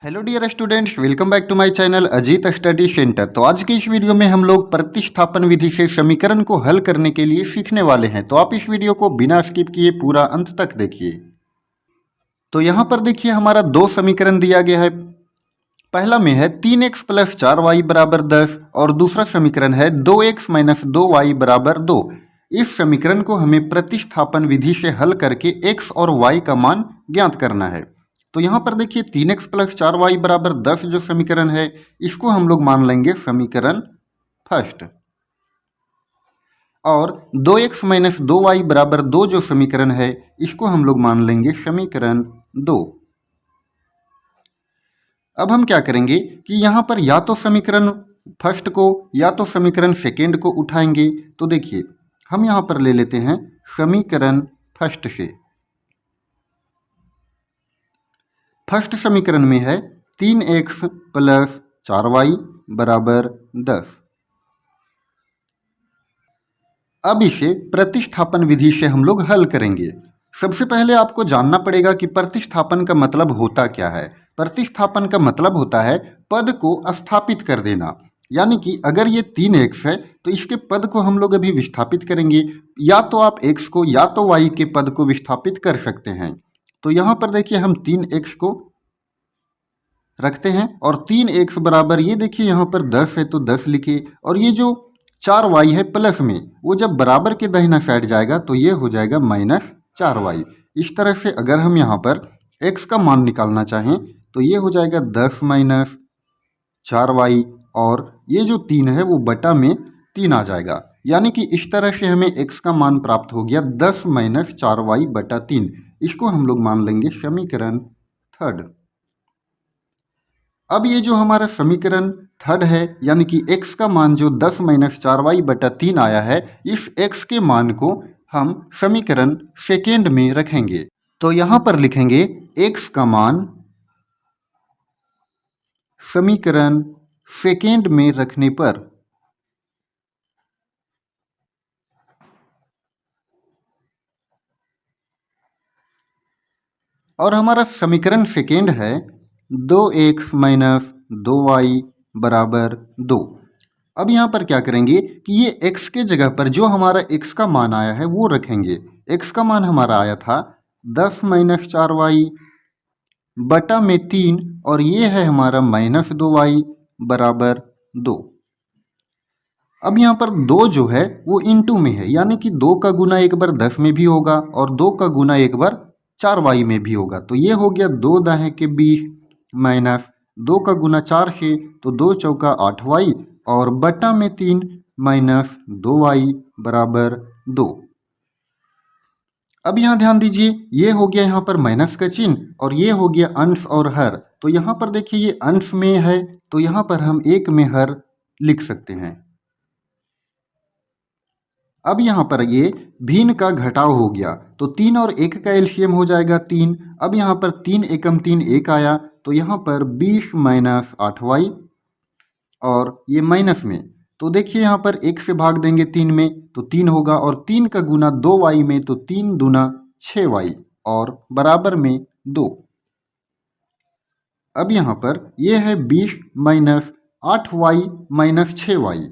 Hello dear students, welcome back to my channel Ajit study centre. तो आज की इस वीडियो में हम लोग प्रतिस्थापन विधि से समीकरण को हल करने के लिए सीखने वाले हैं। तो आप इस वीडियो को बिना स्किप किए पूरा अंत तक देखिए। तो यहाँ पर देखिए हमारा दो समीकरण दिया गया है। पहला में है 3x प्लस 4y बराबर 10 और दूसरा समीकरण है 2x माइनस 2y बराबर 2। इस समीकरण को हमें प्रतिस्थापन विधि से हल करके x और y का मान ज्ञात करना है। तो यहाँ पर देखिए 3x प्लस 4y बराबर 10 जो समीकरण है, इसको हम लोग मान लेंगे समीकरण फर्स्ट। और 2x माइनस 2y बराबर 2 जो समीकरण है, इसको हम लोग मान लेंगे समीकरण 2। अब हम क्या करेंगे कि यहाँ पर या तो समीकरण फर्स्ट को या तो समीकरण सेकेंड को उठाएंगे। तो देखिए हम यहाँ पर ले लेते हैं समीकरण फर्स्ट से। फर्स्ट समीकरण में है 3x प्लस 4y बराबर 10। अब इसे प्रतिस्थापन विधि से हम लोग हल करेंगे। सबसे पहले आपको जानना पड़ेगा कि प्रतिस्थापन का मतलब होता क्या है। प्रतिस्थापन का मतलब होता है पद को स्थापित कर देना। यानी कि अगर ये 3x है तो इसके पद को हम लोग अभी विस्थापित करेंगे। या तो आप x को या तो y के पद को विस्थापित कर सकते हैं। तो यहाँ पर देखिए हम 3x को रखते हैं और 3x बराबर, ये देखिए यहाँ पर 10 है तो 10 लिखे, और ये जो 4y है प्लस में, वो जब बराबर के दाहिना साइड जाएगा तो ये हो जाएगा माइनस 4y। इस तरह से अगर हम यहाँ पर x का मान निकालना चाहें तो ये हो जाएगा 10 माइनस 4y, और ये जो 3 है वो बटा में 3 आ जाएगा। यानी कि इस तरह से हमें x का मान प्राप्त हो गया 10 माइनस 4y बटा 3। इसको हम लोग मान लेंगे समीकरण थर्ड। अब ये जो हमारा समीकरण थर्ड है, यानी कि x का मान जो 10 माइनस 4y बटा 3 आया है, इस x के मान को हम समीकरण सेकेंड में रखेंगे। तो यहाँ पर लिखेंगे x का मान समीकरण सेकेंड में रखने पर और हमारा समीकरण सेकेंड है 2x माइनस 2y बराबर 2। अब यहाँ पर क्या करेंगे कि ये x के जगह पर जो हमारा x का मान आया है वो रखेंगे। x का मान हमारा आया था 10 माइनस 4y बटा में 3, और ये है हमारा माइनस 2y बराबर 2। अब यहाँ पर 2 जो है वो इनटू में है, यानी कि 2 का गुना एक बार 10 में भी होगा और 2 का गुना एक बार 4y में भी होगा। तो ये हो गया 2 दाहें के 20 माइनस 2 का गुना 4 से, तो 2 चौका 8y, और बटा में 3 माइनस 2y बराबर 2। अब यहाँ ध्यान दीजिए, ये हो गया यहाँ पर माइनस का चिन्ह और ये हो गया अंश और हर। तो यहाँ पर देखिए ये अंश में है तो यहाँ पर हम एक में हर लिख सकते हैं। अब यहाँ पर ये भिन्न का घटाव हो गया तो 3 और 1 का एलसीएम हो जाएगा 3। अब यहाँ पर 3 एकम 3 1 आया, तो यहाँ पर 20 माइनस 8y, और ये माइनस में, तो देखिए यहाँ पर 1 से भाग देंगे 3 में तो 3 होगा, और 3 का गुना 2y में, तो 3 दूना 6y, और बराबर में 2। अब यहाँ पर ये है 20 माइनस 8y माइनस 6y,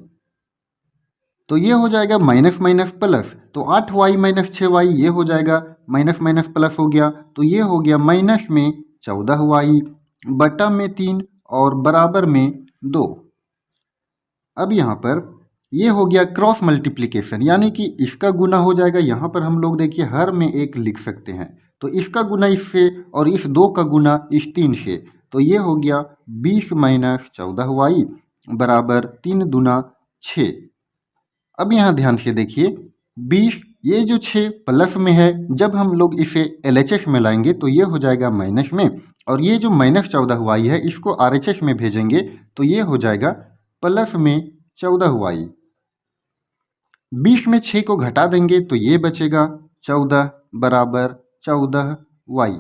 तो ये हो जाएगा माइनस माइनस प्लस, तो 8y माइनस 6y ये हो जाएगा माइनस माइनस प्लस हो गया, तो ये हो गया माइनस में 14y बटा में 3 और बराबर में 2। अब यहाँ पर ये हो गया क्रॉस मल्टीप्लिकेशन, यानी कि इसका गुना हो जाएगा, यहाँ पर हम लोग देखिए हर में 1 लिख सकते हैं, तो इसका गुना इससे और इस 2 का गुना इस 3 से, तो ये हो गया 20 माइनस 14y बराबर 3 दूना 6। अब यहाँ ध्यान से देखिए 20, ये जो 6 प्लस में है, जब हम लोग इसे LHS में लाएंगे तो ये हो जाएगा माइनस में, और ये जो माइनस 14y है इसको RHS में भेजेंगे तो ये हो जाएगा प्लस में 14y। 20 में 6 को घटा देंगे तो ये बचेगा 14 बराबर 14y।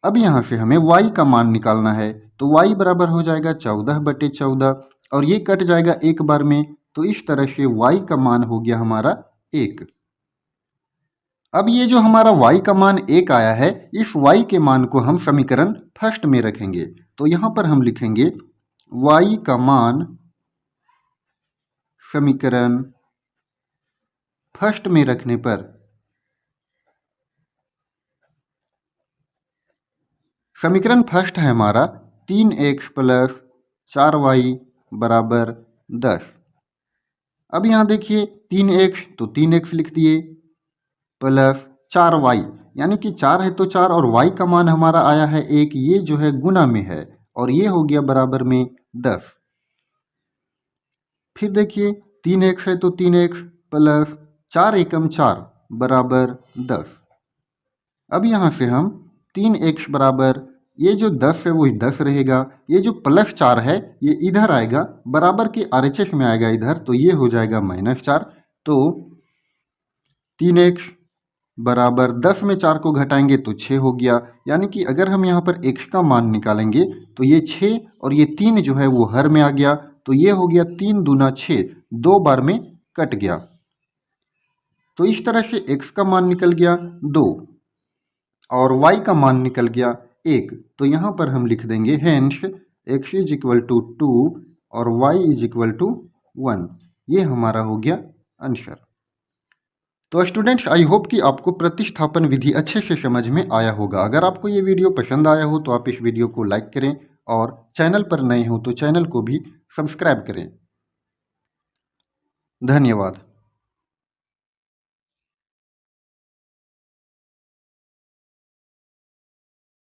अब यहाँ से हमें y का मान निकालना है, तो y बराबर हो जाएगा 14 बटे 14, और ये कट जाएगा एक बार में, तो इस तरह से y का मान हो गया हमारा 1। अब ये जो हमारा y का मान 1 आया है, इस y के मान को हम समीकरण फर्स्ट में रखेंगे। तो यहाँ पर हम लिखेंगे y का मान समीकरण फर्स्ट में रखने पर समीकरण फर्स्ट है हमारा 3x प्लस 4y बराबर 10। अब यहाँ देखिए 3x तो 3x लिख दिए प्लस 4y यानी कि 4 है तो 4 और y का मान हमारा आया है 1, ये जो है गुना में है और ये हो गया बराबर में 10। फिर देखिए 3x है तो 3x प्लस 4 एकम 4 बराबर 10। अब यहाँ से हम 3x बराबर ये जो 10 है वही 10 रहेगा, ये जो प्लस 4 है ये इधर आएगा बराबर के RHS में आएगा इधर, तो ये हो जाएगा -4। तो 3x बराबर 10 में 4 को घटाएंगे तो 6 हो गया, यानी कि अगर हम यहाँ पर x का मान निकालेंगे तो ये 6 और ये 3 जो है वो हर में आ गया, तो ये हो गया 3 दूना 6, 2 बार में कट गया। तो इस तरह से x का मान निकल गया 2 और y का मान निकल गया 1। तो यहाँ पर हम लिख देंगे hence x is equal to 2 और y इज इक्वल टू 1। ये हमारा हो गया आंसर। तो स्टूडेंट्स, आई होप कि आपको प्रतिस्थापन विधि अच्छे से समझ में आया होगा। अगर आपको ये वीडियो पसंद आया हो तो आप इस वीडियो को लाइक करें और चैनल पर नए हो तो चैनल को भी सब्सक्राइब करें। धन्यवाद।